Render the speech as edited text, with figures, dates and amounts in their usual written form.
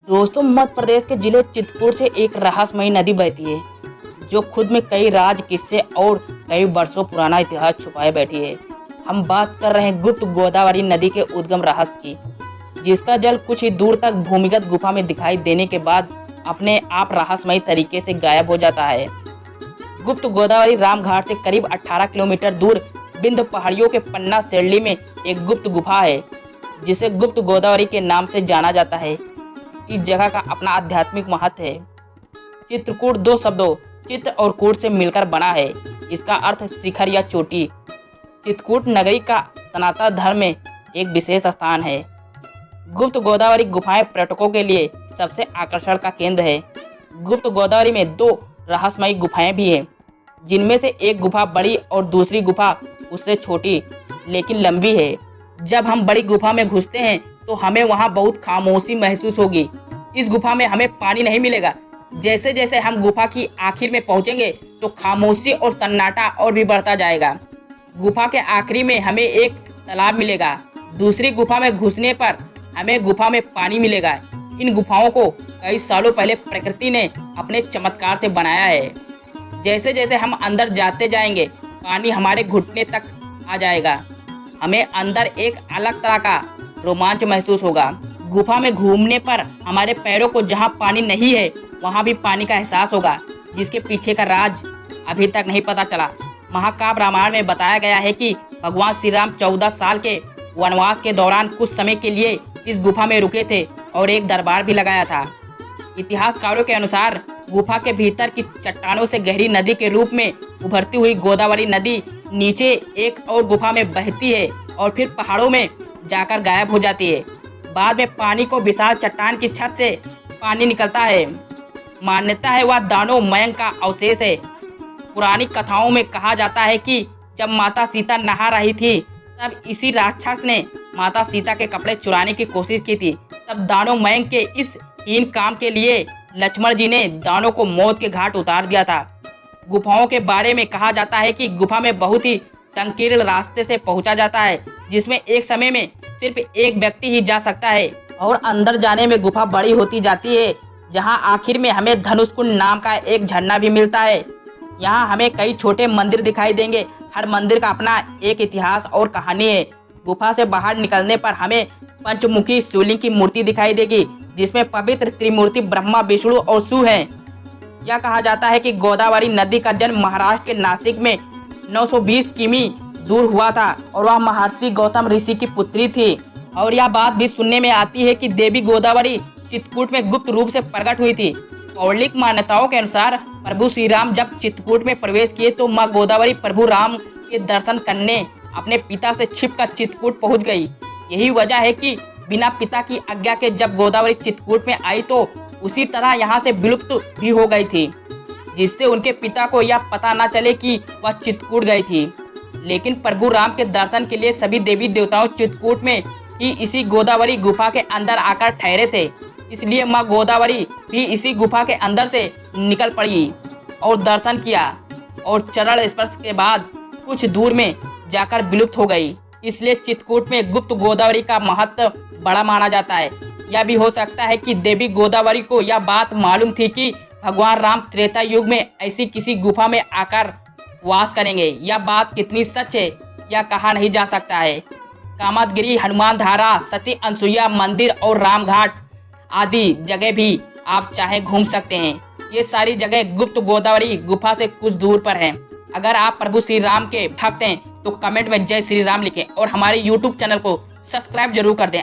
दोस्तों, मध्य प्रदेश के जिले चित्रकूट से एक रहस्यमयी नदी बहती है जो खुद में कई राज, किस्से और कई वर्षों पुराना इतिहास छुपाए बैठी है। हम बात कर रहे हैं गुप्त गोदावरी नदी के उद्गम रहस्य की, जिसका जल कुछ ही दूर तक भूमिगत गुफा में दिखाई देने के बाद अपने आप रहस्यमयी तरीके से गायब हो जाता है। गुप्त गोदावरी रामघाट से करीब 18 किलोमीटर दूर विंध्य पहाड़ियों के पन्ना सेरली में एक गुप्त गुफा है, जिसे गुप्त गोदावरी के नाम से जाना जाता है। इस जगह का अपना आध्यात्मिक महत्व है। चित्रकूट दो शब्दों चित्र और कूट से मिलकर बना है। इसका अर्थ शिखर या चोटी। चित्रकूट नगरी का सनातन धर्म में एक विशेष स्थान है। गुप्त गोदावरी गुफाएं पर्यटकों के लिए सबसे आकर्षण का केंद्र है। गुप्त गोदावरी में दो रहस्यमयी गुफाएं भी हैं, जिनमें से एक गुफा बड़ी और दूसरी गुफा उससे छोटी लेकिन लंबी है। जब हम बड़ी गुफा में घुसते हैं तो हमें वहां बहुत खामोशी महसूस होगी। इस गुफा में हमें पानी नहीं मिलेगा। जैसे जैसे हम गुफा की आखिर में पहुंचेंगे तो खामोशी और सन्नाटा और भी बढ़ता जाएगा। गुफा के आखिरी में हमें एक तालाब मिलेगा। दूसरी गुफा में घुसने पर हमें गुफा में पानी मिलेगा। इन गुफाओं को कई सालों पहले प्रकृति ने अपने चमत्कार से बनाया है। जैसे जैसे हम अंदर जाते जाएंगे, पानी हमारे घुटने तक आ जाएगा। हमें अंदर एक अलग तरह का रोमांच महसूस होगा। गुफा में घूमने पर हमारे पैरों को जहां पानी नहीं है वहां भी पानी का एहसास होगा, जिसके पीछे का राज अभी तक नहीं पता चला। महाकाव्य रामायण में बताया गया है कि भगवान श्री राम 14 साल के वनवास के दौरान कुछ समय के लिए इस गुफा में रुके थे और एक दरबार भी लगाया था। इतिहासकारों के अनुसार गुफा के भीतर की चट्टानों से गहरी नदी के रूप में उभरती हुई गोदावरी नदी नीचे एक और गुफा में बहती है और फिर पहाड़ों में जाकर गायब हो जाती है। बाद में पानी को विशाल चट्टान की छत से पानी निकलता है। मान्यता है वह दानव मयंक का अवशेष है। पुरानी कथाओं में कहा जाता है कि जब माता सीता नहा रही थी तब इसी राक्षस ने माता सीता के कपड़े चुराने की कोशिश की थी। तब दानव मयंक के इस हीन काम के लिए लक्ष्मण जी ने दानव को मौत के घाट उतार दिया था। गुफाओं के बारे में कहा जाता है कि गुफा में बहुत ही संकीर्ण रास्ते से पहुंचा जाता है, जिसमें एक समय में सिर्फ एक व्यक्ति ही जा सकता है। और अंदर जाने में गुफा बड़ी होती जाती है, जहां आखिर में हमें धनुष कुंड नाम का एक झरना भी मिलता है। यहाँ हमें कई छोटे मंदिर दिखाई देंगे। हर मंदिर का अपना एक इतिहास और कहानी है। गुफा से बाहर निकलने पर हमें पंचमुखी शिवलिंग की मूर्ति दिखाई देगी, जिसमें पवित्र त्रिमूर्ति ब्रह्मा, विष्णु और शिव हैं। यह कहा जाता है कि गोदावरी नदी का जन्म महाराष्ट्र के नासिक में 920 किमी दूर हुआ था और वह महर्षि गौतम ऋषि की पुत्री थी। और यह बात भी सुनने में आती है कि देवी गोदावरी चित्रकूट में गुप्त रूप से प्रकट हुई थी। पौराणिक मान्यताओं के अनुसार प्रभु श्री राम जब चित्रकूट में प्रवेश किए तो माँ गोदावरी प्रभु राम के दर्शन करने अपने पिता से छिपकर चित्रकूट पहुँच गई। यही वजह है कि बिना पिता की आज्ञा के जब गोदावरी चित्रकूट में आई तो उसी तरह यहाँ से विलुप्त भी हो गई थी, जिससे उनके पिता को यह पता न चले कि वह चित्रकूट गई थी। लेकिन प्रभु राम के दर्शन के लिए सभी देवी देवताओं चित्रकूट में ही इसी गोदावरी गुफा के अंदर आकर ठहरे थे। इसलिए माँ गोदावरी भी इसी गुफा के अंदर से निकल पड़ी और दर्शन किया और चरण स्पर्श के बाद कुछ दूर में जाकर विलुप्त हो गई। इसलिए चित्रकूट में गुप्त गोदावरी का महत्व बड़ा माना जाता है। यह भी हो सकता है कि देवी गोदावरी को यह बात मालूम थी कि भगवान राम त्रेता युग में ऐसी किसी गुफा में आकर वास करेंगे। यह बात कितनी सच है यह कहा नहीं जा सकता है। कामतगिरी, हनुमान धारा, सती अनसुईया मंदिर और रामघाट आदि जगह भी आप चाहे घूम सकते हैं। ये सारी जगह गुप्त गोदावरी गुफा से कुछ दूर पर हैं। अगर आप प्रभु श्री राम के भक्त हैं तो कमेंट में जय श्री राम लिखें और हमारे YouTube चैनल को सब्सक्राइब जरूर कर दें।